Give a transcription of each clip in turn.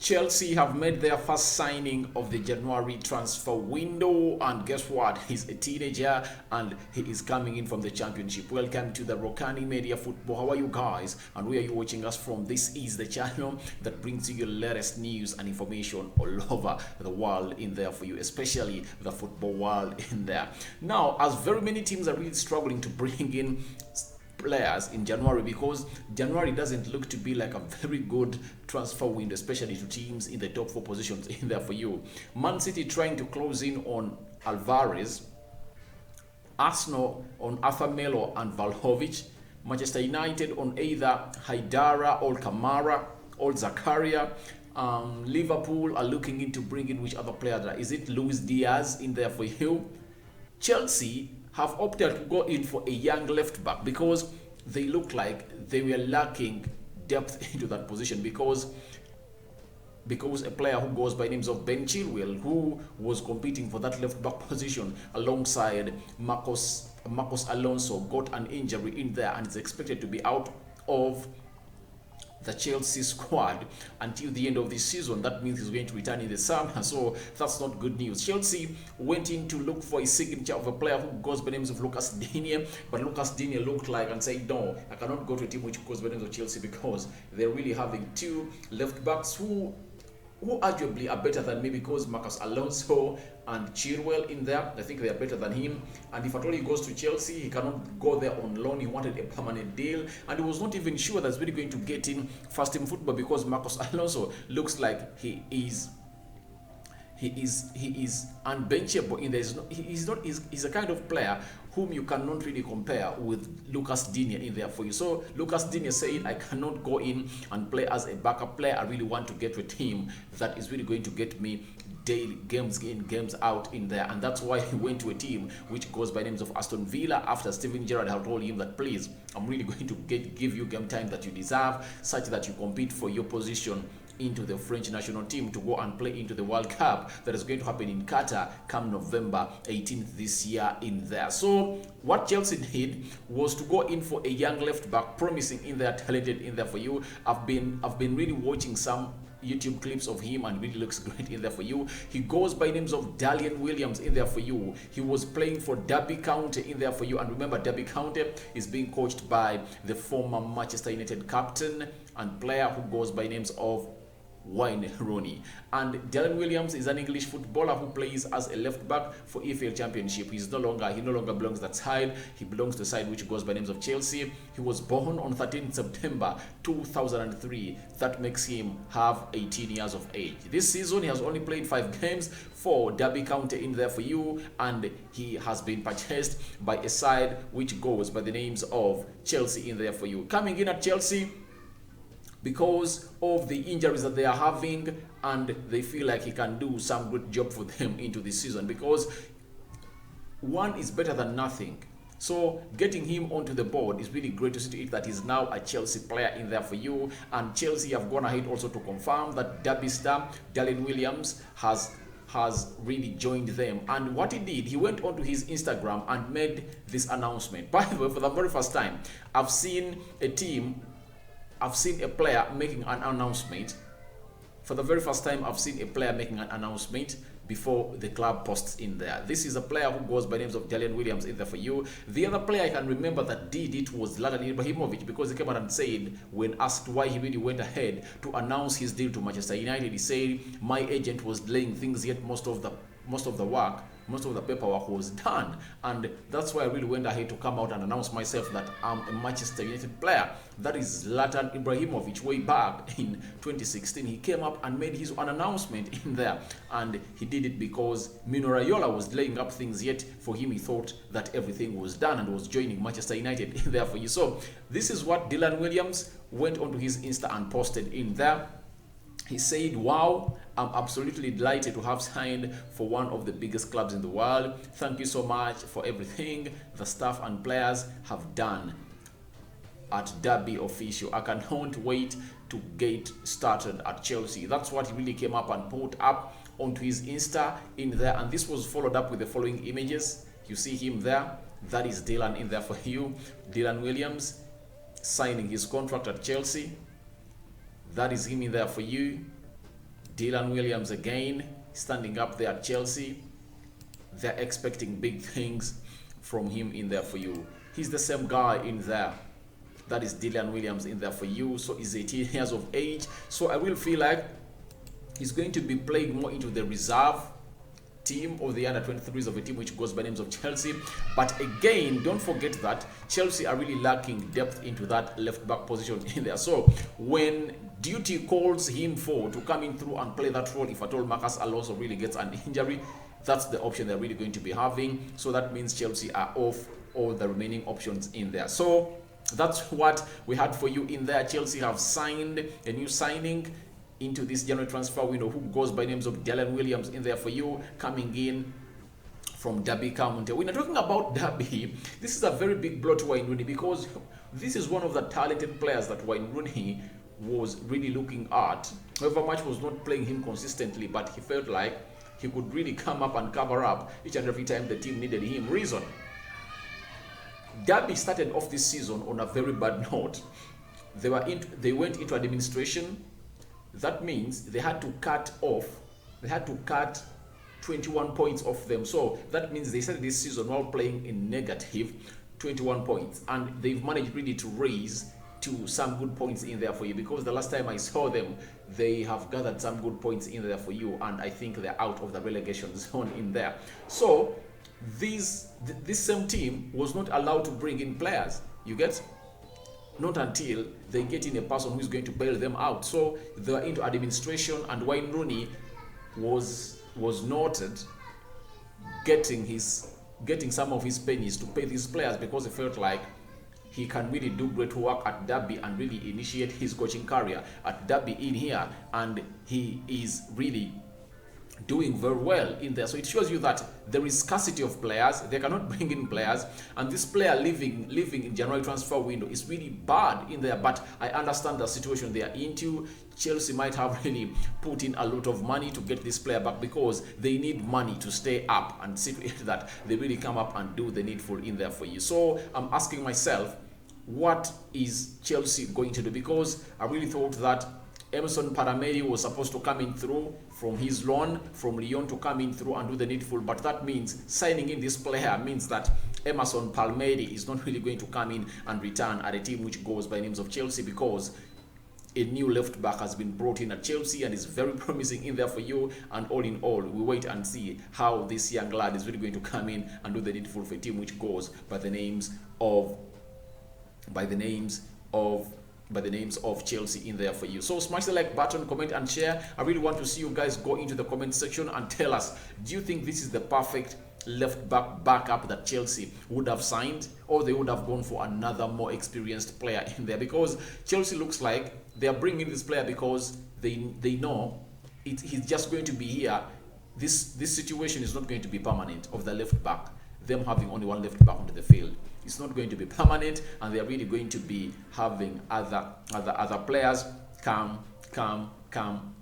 Chelsea have made their first signing of the January transfer window, and guess what? He's a teenager and he is coming in from the Championship. Welcome to the Rokani Media Football. How are you guys? And where are you watching us from? This is the channel that brings you your latest news and information all over the world in there for you, especially the football world in there. Now, as very many teams are really struggling to bring in players in January, because January doesn't look to be like a very good transfer window, especially to teams in the top 4 positions in there for you. Man City trying to close in on Alvarez, Arsenal on Arthur and Vlahovic, Manchester United on either Haidara or Kamara or Zakaria. Liverpool are looking into bringing which other player? Is it Luis Diaz in there for you? Chelsea have opted to go in for a young left back because they look like they were lacking depth into that position, because a player who goes by names of Ben Chilwell, who was competing for that left back position alongside Marcos Alonso, got an injury in there and is expected to be out of the Chelsea squad until the end of this season. That means he's going to return in the summer, so that's not good news. Chelsea went in to look for a signature of a player who goes by the names of Lucas Digne, but Lucas Digne looked like and said, no, I cannot go to a team which goes by the names of Chelsea, because they're really having 2 left backs who arguably are better than me, because Marcos Alonso and Chilwell in there, I think they are better than him. And if at all he goes to Chelsea, he cannot go there on loan. He wanted a permanent deal, and he was not even sure that's really going to get in first team football, because Marcos Alonso looks like he is unbenchable in there. He's a kind of player whom you cannot really compare with Lucas Digne in there for you. So Lucas Digne said, I cannot go in and play as a backup player. I really want to get to a team that is really going to get me daily games in, games out in there. And that's why he went to a team which goes by names of Aston Villa, after Steven Gerrard had told him that, please, I'm really going to give you game time that you deserve, such that you compete for your position into the French national team to go and play into the World Cup that is going to happen in Qatar come November 18th this year in there. So what Chelsea did was to go in for a young left back, promising in there, talented in there for you. I've been really watching some YouTube clips of him and really looks great in there for you. He goes by names of Dalian Williams in there for you. He was playing for Derby County in there for you, and remember, Derby County is being coached by the former Manchester United captain and player who goes by names of Wayne Rooney. And Dalian Williams is an English footballer who plays as a left back for EFL Championship. He no longer belongs that side. He belongs to the side which goes by names of Chelsea. He was born on 13th September 2003. That makes him have 18 years of age. This season he has only played 5 games for Derby County in there for you, and he has been purchased by a side which goes by the names of Chelsea in there for you. Coming in at Chelsea because of the injuries that they are having, and they feel like he can do some good job for them into this season, because one is better than nothing. So getting him onto the board is really great to see to it that he's now a Chelsea player in there for you. And Chelsea have gone ahead also to confirm that Derby star Dalian Williams has really joined them. And what he did, he went onto his Instagram and made this announcement. By the way, for the very first time, I've seen a player making an announcement. For the very first time, I've seen a player making an announcement before the club posts in there. This is a player who goes by names of Dalian Williams in there for you. The other player I can remember that did it was Zlatan Ibrahimovic, because he came out and said, when asked why he really went ahead to announce his deal to Manchester United, he said, my agent was delaying things, yet most of the paperwork was done, and that's why I really went ahead to come out and announce myself that I'm a Manchester United player. That is Zlatan Ibrahimovic. Way back in 2016, he came up and made an announcement in there, and he did it because Mino Raiola was laying up things, yet for him he thought that everything was done and was joining Manchester United in there for you. So this is what Dalian Williams went onto his Insta and posted in there. He said, wow, I'm absolutely delighted to have signed for one of the biggest clubs in the world. Thank you so much for everything the staff and players have done at Derby Official. I cannot wait to get started at Chelsea. That's what he really came up and put up onto his Insta in there. And this was followed up with the following images. You see him there. That is Dylan in there for you. Dalian Williams signing his contract at Chelsea. That is him in there for you. Dylan Williams again, standing up there at Chelsea. They're expecting big things from him in there for you. He's the same guy in there. That is Dylan Williams in there for you. So he's 18 years of age. So I will feel like he's going to be playing more into the reserve team or the under 23s of a team which goes by names of Chelsea. But again, don't forget that Chelsea are really lacking depth into that left back position in there. So when duty calls him for to come in through and play that role, if at all Marcus Alonso really gets an injury, that's the option they're really going to be having. So that means Chelsea are off all the remaining options in there. So that's what we had for you in there. Chelsea have signed a new signing into this January transfer window who goes by names of Dylan Williams in there for you, coming in from Derby County. When we're talking about Derby, this is a very big blow to Wayne Rooney, because this is one of the talented players that Wayne Rooney was really looking at. However, much was not playing him consistently, but he felt like he could really come up and cover up each and every time the team needed him. Reason: Derby started off this season on a very bad note. They went into administration. That means they had to cut 21 points off them. So that means they started this season while playing in negative 21 points, and they've managed really to raise to some good points in there for you, because the last time I saw them, they have gathered some good points in there for you, and I think they're out of the relegation zone in there. So this same team was not allowed to bring in players, you get, not until they get in a person who is going to bail them out. So they were into administration, and Wayne Rooney was noted getting some of his pennies to pay these players, because he felt like he can really do great work at Derby and really initiate his coaching career at Derby in here, and he is really doing very well in there. So it shows you that there is scarcity of players. They cannot bring in players, and this player living in January transfer window is really bad in there. But I understand the situation they are into. Chelsea might have really put in a lot of money to get this player back, because they need money to stay up and see that they really come up and do the needful in there for you. So I'm asking myself, what is Chelsea going to do? Because I really thought that Emerson Palmieri was supposed to come in through from his loan from Lyon to come in through and do the needful, but that means signing in this player means that Emerson Palmieri is not really going to come in and return at a team which goes by names of Chelsea, because a new left back has been brought in at Chelsea and is very promising in there for you. And all in all, we wait and see how this young lad is really going to come in and do the needful for a team which goes by the names of Chelsea in there for you. So smash the like button, comment and share. I really want to see you guys go into the comment section and tell us, do you think this is the perfect left back backup that Chelsea would have signed, or they would have gone for another more experienced player in there? Because Chelsea looks like they are bringing this player because they know he's just going to be here. This situation is not going to be permanent of the left back. Them having only one left back onto the field, it's not going to be permanent, and they are really going to be having other players come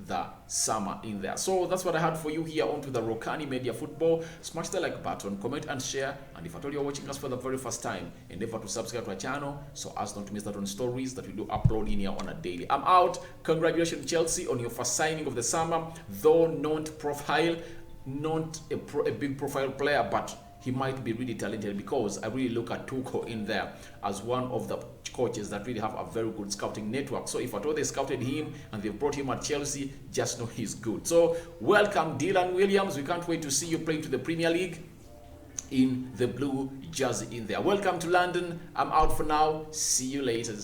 the summer in there. So that's what I had for you here onto the Rokani Media Football. Smash the like button, comment and share, and if at all you're watching us for the very first time, endeavor to subscribe to our channel so as not to miss out on stories that we do upload in here on a daily. I'm out. Congratulations Chelsea on your first signing of the summer, though not a big profile player, but he might be really talented, because I really look at Tuchel in there as one of the coaches that really have a very good scouting network. So if at all they scouted him and they brought him at Chelsea, just know he's good. So welcome Dylan Williams. We can't wait to see you playing to the Premier League in the blue jersey in there. Welcome to London. I'm out for now. See you later.